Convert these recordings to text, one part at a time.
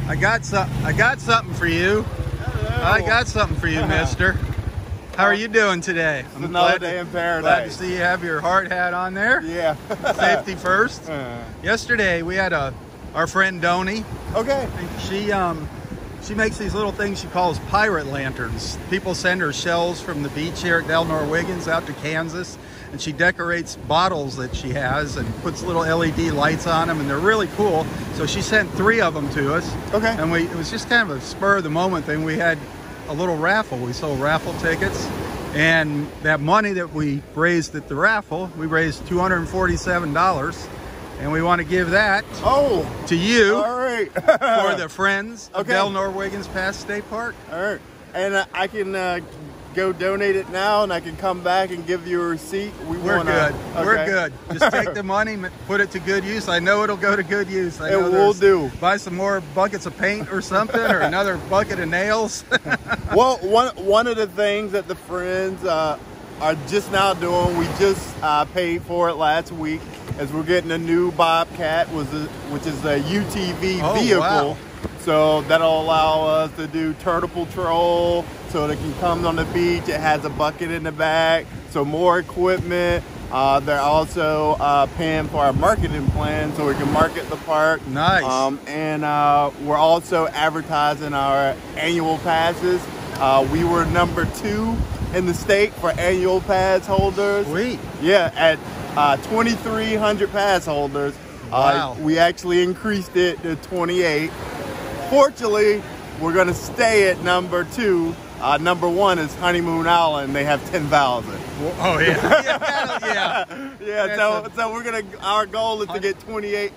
I got something for you. Hello. I got something for you, mister. How are you doing today? It's another day in paradise. Glad to see you have your hard hat on there. Yeah. Safety first. Yesterday we had our friend Doni. Okay. She makes these little things she calls pirate lanterns. People send her shells from the beach here at Delnor-Wiggins out to Kansas, and she decorates bottles that she has and puts little LED lights on them, and they're really cool. So she sent 3 of them to us. Okay. And it was just kind of a spur of the moment thing. We had a little raffle. We sold raffle tickets, and that money that we raised at the raffle, we raised $247. And we want to give that to you. All right. for the Friends of Okay. Delnor-Wiggins Pass State Park. All right. And I can go donate it now, and I can come back and give you a receipt. We're good. Okay. We're good. Just take the money, put it to good use. I know it'll go to good use. I know it will do. Buy some more buckets of paint or something, or another bucket of nails. Well, one of the things that the Friends are just now doing, we just paid for it last week, as we're getting a new Bobcat, which is a UTV vehicle. Wow. So that'll allow us to do turtle patrol, so they can come on the beach. It has a bucket in the back, so more equipment. They're also paying for our marketing plan, so we can market the park. Nice. And we're also advertising our annual passes. We were number 2 in the state for annual pass holders. Sweet. Yeah, at 2,300 pass holders. Wow. We actually increased it to 28. Fortunately, we're going to stay at number 2. Number 1 is Honeymoon Island. They have 10,000. Oh yeah. Yeah. So we're gonna. Our goal is to get 28.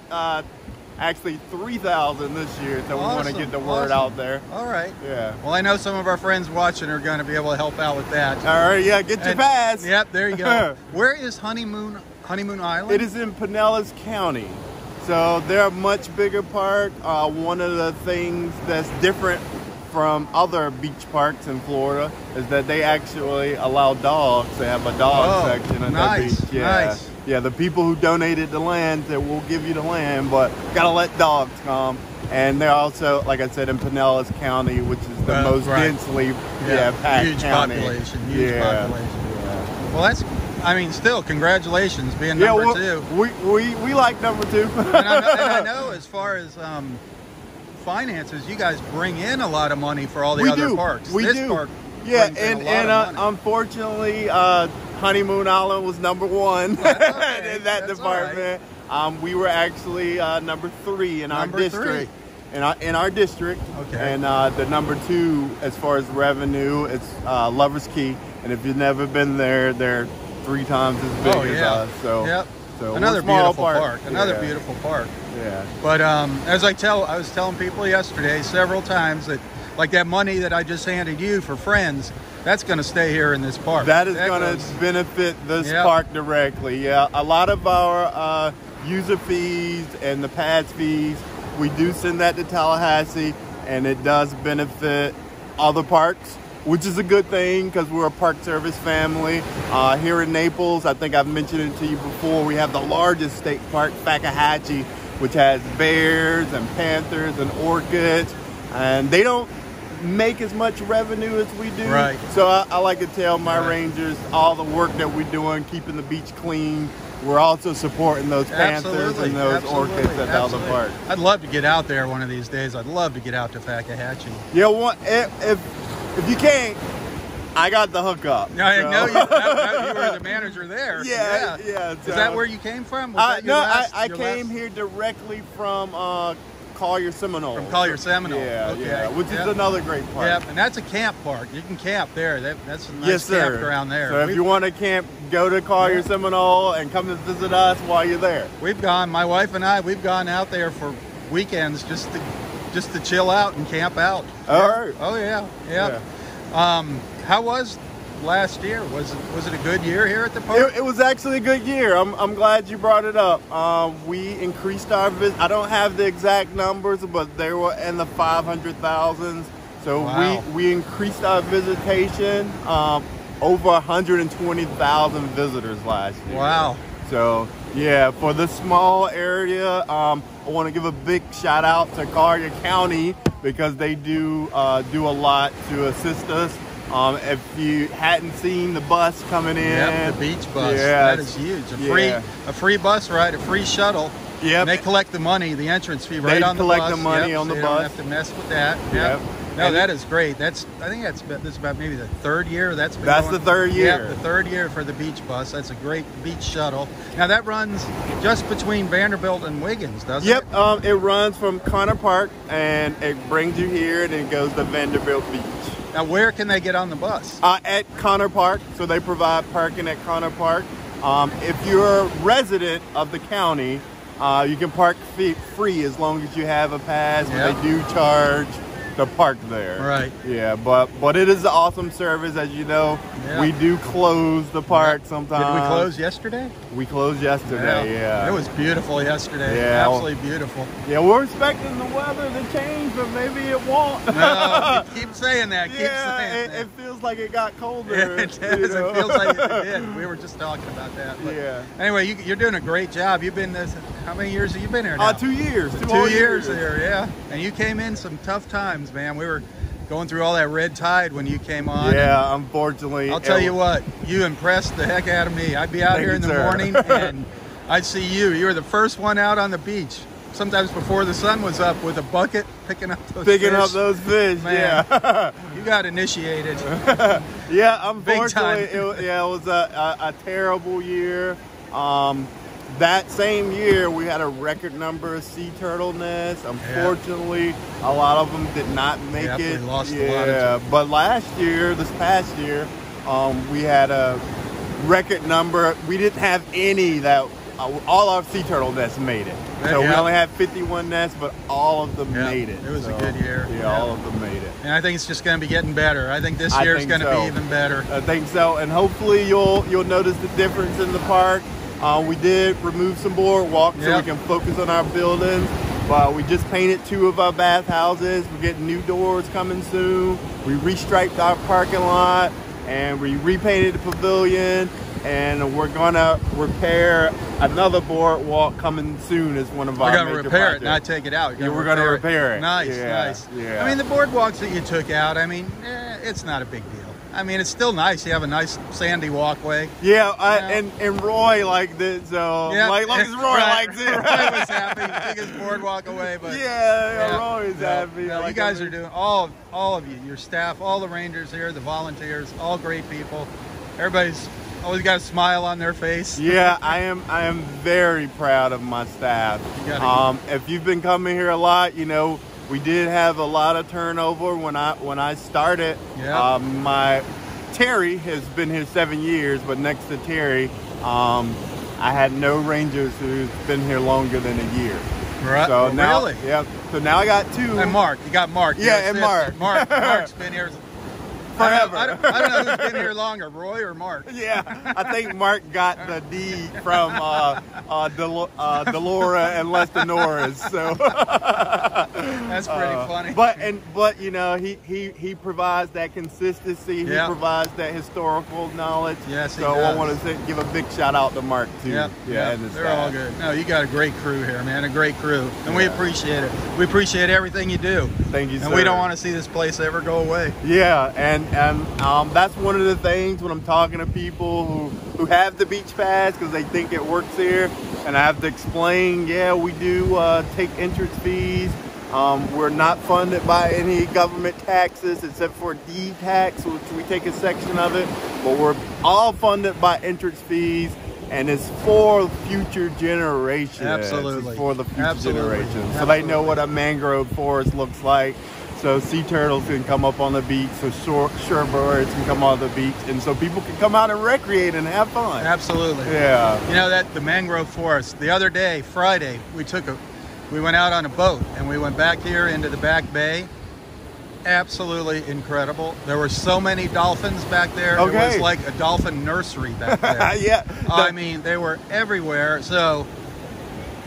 Actually 3,000 this year. So we want to get the word out there. All right. Yeah. Well, I know some of our friends watching are going to be able to help out with that. All right. Yeah. Get your pass. Yep. There you go. Where is Honeymoon Island? It is in Pinellas County. So they're a much bigger park. One of the things that's different from other beach parks in Florida is that they actually allow dogs. They have a dog section at the beach. Yeah. Nice. Yeah, the people who donated the land said, we'll give you the land, but gotta let dogs come. And they're also, like I said, in Pinellas County, which is the most densely packed huge county. Huge population. Yeah. Well, that's, still, congratulations being number 2. We like number 2. and I know as far as finances, you guys bring in a lot of money for all the other parks. We do. Park yeah, and unfortunately, Honeymoon Island was number 1 in that department. Right. We were actually number 3 in our district. In our district. Okay. And the number 2 as far as revenue, it's Lover's Key. And if you've never been there, they're 3 times as big as us. So, so another beautiful park. Another beautiful park. Yeah. But as I was telling people yesterday several times that, like that money that I just handed you for Friends, that's going to stay here in this park. That is going to benefit this park directly. Yeah, a lot of our user fees and the pass fees, we do send that to Tallahassee, and it does benefit other parks, which is a good thing because we're a park service family. Here in Naples, I think I've mentioned it to you before, we have the largest state park, Fakahatchee, which has bears and panthers and orchids, and they don't make as much revenue as we do. Right. So I like to tell my rangers all the work that we're doing, keeping the beach clean. We're also supporting those panthers and those orchids at the other park. I'd love to get out there one of these days. I'd love to get out to Fakahatchee. Yeah, if you can't, I got the hookup. I know you were the manager there. Yeah. Is that where you came from? I came here directly from Collier Seminole. From Collier Seminole. Yeah, which is another great park. Yeah, and that's a camp park. You can camp there. That's a nice campground there. So if you want to camp, go to Collier Seminole and come and visit us while you're there. We've gone, my wife and I, we've gone out there for weekends just to chill out and camp out. All right. Oh yeah. How was last year? Was it a good year here at the park? It was actually a good year. I'm glad you brought it up. We increased our visit. I don't have the exact numbers, but they were in the 500,000s. So we increased our visitation over 120,000 visitors last year. Wow. So Yeah, for this small area, I want to give a big shout out to Collier County because they do a lot to assist us. If you hadn't seen the bus coming in, yep, the beach bus, that is huge. A free bus ride, a free shuttle. Yep. And they collect the money, the entrance fee right on the bus. They collect the money on the bus. You don't have to mess with that. Yep. No, that is great. I think this is about maybe the third year that's been the third year. Yeah, the third year for the beach bus. That's a great beach shuttle. Now that runs just between Vanderbilt and Wiggins, doesn't it? Yep. It runs from Connor Park and it brings you here and it goes to Vanderbilt Beach. Now where can they get on the bus? At Connor Park. So they provide parking at Connor Park. If you're a resident of the county, you can park free as long as you have a pass. Yep. They do charge to park there. Right. Yeah, but it is an awesome service. As you know, we do close the park sometimes. Did we close yesterday? We closed yesterday, yeah. It was beautiful yesterday. Yeah. Absolutely beautiful. Yeah, we're expecting the weather to change, but maybe it won't. No, keep saying that. Keep saying that. It feels like it got colder. It does. It feels like it did. We were just talking about that. But anyway, you're doing a great job. You've been this. How many years have you been here now? 2 years. 2 years there, yeah. And you came in some tough times, man. We were going through all that red tide when you came on. Yeah, unfortunately. I'll tell you what, you impressed the heck out of me. I'd be out here in the morning and I'd see you. You were the first one out on the beach. Sometimes before the sun was up with a bucket picking up those fish. Man, yeah. You got initiated. Yeah, unfortunately, it was a terrible year. That same year, we had a record number of sea turtle nests. Unfortunately, a lot of them did not make it. We lost a lot of them. But this past year, we had a record number. We didn't have any that all our sea turtle nests made it. So we only had 51 nests, but all of them made it. It was a good year. Yeah, all of them made it. And I think it's just going to be getting better. I think this year is going to be even better. I think so, and hopefully you'll notice the difference in the park. We did remove some boardwalks so we can focus on our buildings. We just painted 2 of our bathhouses. We're getting new doors coming soon. We restriped our parking lot and we repainted the pavilion. And we're gonna repair another boardwalk coming soon as one of our major projects. We're gonna repair it, not take it out. We're gonna repair it. Nice, nice. Yeah. I mean, the boardwalks that you took out, I mean, it's not a big deal. I mean, it's still nice. You have a nice sandy walkway. Yeah, and Roy liked it, so like as Roy likes it. Roy was happy. He took his boardwalk away, but Roy is happy. No, you guys are doing all of you, your staff, all the rangers here, the volunteers, all great people. Everybody's always got a smile on their face. Yeah, I am very proud of my staff. If you've been coming here a lot, you know, we did have a lot of turnover when I started. My Terry has been here 7 years, but next to Terry, I had no rangers who's been here longer than a year. Right. So now, really? Yeah. So now I got 2. And Mark, you got Mark. Yeah, and Mark. Mark's been here forever. I don't know who's been here longer, Roy or Mark. Yeah, I think Mark got the deed from Delora and Lester Norris. So that's pretty funny. But you know, he provides that consistency. He provides that historical knowledge. Yes, he does. I want to give a big shout out to Mark too. Yeah, they're all good. No, you got a great crew here, man. A great crew, and we appreciate it. We appreciate everything you do. Thank you, sir. And we don't want to see this place ever go away. Yeah, and that's one of the things when I'm talking to people who have the beach pass because they think it works here, and I have to explain, we do take entrance fees. We're not funded by any government taxes except for D tax, which we take a section of it, but we're all funded by entrance fees, and it's for future generations. Absolutely. It's for the future generations. So they know what a mangrove forest looks like. So sea turtles can come up on the beach, so shorebirds can come on the beach, and so people can come out and recreate and have fun. Absolutely. Yeah. You know, that the mangrove forest, the other day, Friday, we went out on a boat and we went back here into the back bay. Absolutely incredible. There were so many dolphins back there. It was like a dolphin nursery back there. I mean, they were everywhere. So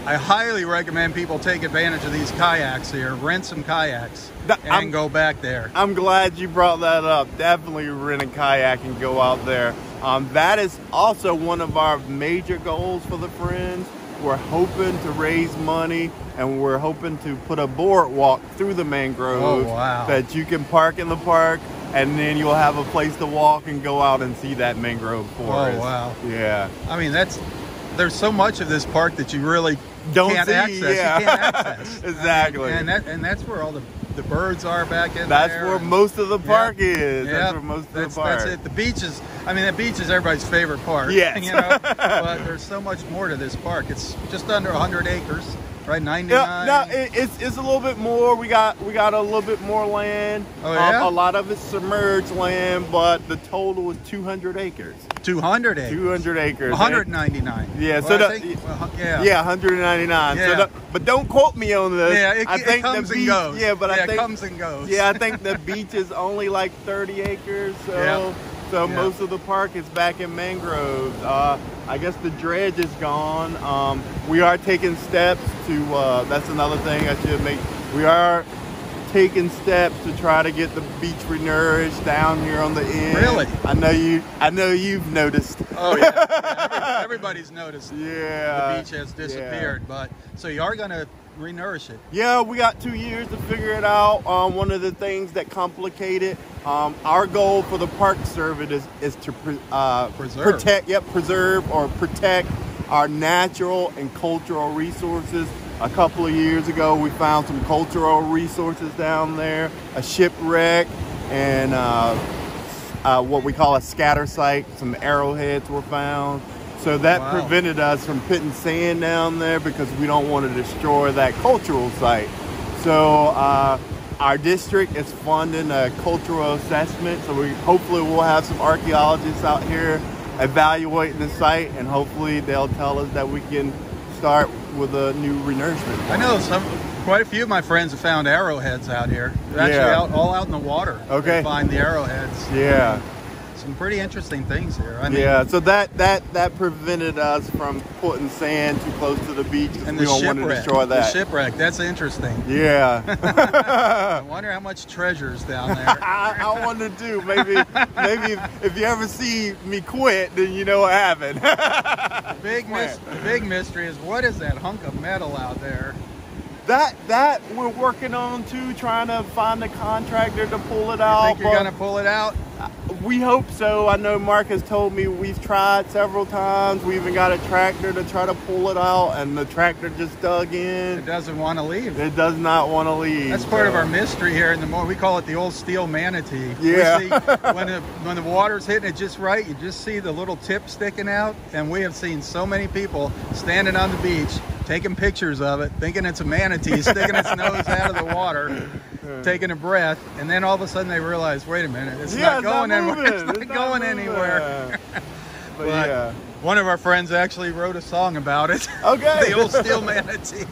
I highly recommend people take advantage of these kayaks here. Rent some kayaks and go back there. I'm glad you brought that up. Definitely rent a kayak and go out there. That is also one of our major goals for the Friends. We're hoping to raise money, and we're hoping to put a boardwalk through the mangroves that you can park in the park, and then you'll have a place to walk and go out and see that mangrove forest. Oh, wow. Yeah. I mean, there's so much of this park that you really can't access. Yeah. You can't access. Exactly. I mean, and that's where all the birds are back in That's there. where most of the park is. Yep. That's where most of the park. That's it. The beaches. I mean, the beach is everybody's favorite part. Yes. You know, but there's so much more to this park. It's just under 100 acres, right? 99. No, it's a little bit more. We got a little bit more land. Oh yeah. A lot of it's submerged land, but the total is 200 acres. 200 acres. 200 acres. 199. Yeah. Well, So yeah, 199. Yeah. So but don't quote me on this. Yeah, I think it comes the and beach, goes. Yeah, but I think it comes and goes. Yeah, I think the beach is only like 30 acres. So. So most of the park is back in mangroves. I guess the dredge is gone. We are taking steps to, that's another thing I should make. We are taking steps to try to get the beach renourished down here on the end. Really? I know you've noticed. Oh yeah. Everybody's noticed. Yeah. The beach has disappeared, but so you are going to renourish it. Yeah, we got 2 years to figure it out. One of the things that complicate it, our goal for the Park Service is to preserve or protect our natural and cultural resources. A couple of years ago, we found some cultural resources down there, a shipwreck, and what we call a scatter site. Some arrowheads were found. So that prevented us from putting sand down there because we don't want to destroy that cultural site. So our district is funding a cultural assessment. So hopefully we'll have some archaeologists out here evaluating the site, and hopefully they'll tell us that we can start with a new renourishment. I know quite a few of my friends have found arrowheads out here. They're actually all out in the water. Okay. They find the arrowheads. Yeah. Some pretty interesting things here. I mean, yeah, so that prevented us from putting sand too close to the beach because we don't want to destroy that. The shipwreck, that's interesting. Yeah. I wonder how much treasure's down there. I wonder too. Maybe if you ever see me quit, then you know what happened. The big mystery is, what is that hunk of metal out there? That we're working on too, trying to find a contractor to pull it out. You think you're going to pull it out? We hope so. I know Mark has told me we've tried several times. We even got a tractor to try to pull it out, and the tractor just dug in. It doesn't want to leave. It does not want to leave. That's part of our mystery here in the morning. We call it the old steel manatee. Yeah. We see when the water's hitting it just right, you just see the little tip sticking out, and we have seen so many people standing on the beach taking pictures of it, thinking it's a manatee sticking its nose out of the water, taking a breath, and then all of a sudden they realize, wait a minute, it's not going anywhere. It's not going anywhere. But yeah. One of our friends actually wrote a song about it. Okay. The old steel manatee.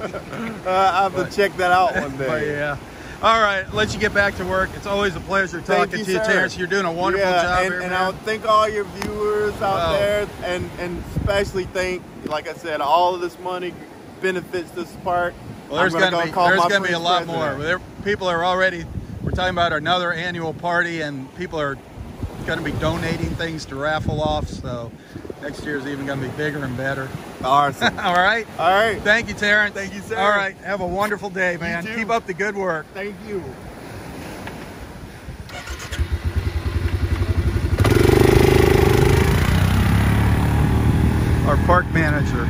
I have to check that out one day. But yeah. All right, let you get back to work. It's always a pleasure talking to you, Terrance. You're doing a wonderful job here, and I'll thank all your viewers out there, and especially thank, like I said, all of this money benefits this park. Well, there's going to be a lot more. People are already, we're talking about another annual party, and people are going to be donating things to raffle off, so next year's even going to be bigger and better. Awesome. All right? All right. Thank you, Terrance. Thank you, sir. All right. Have a wonderful day, man. Keep up the good work. Thank you. Our park manager.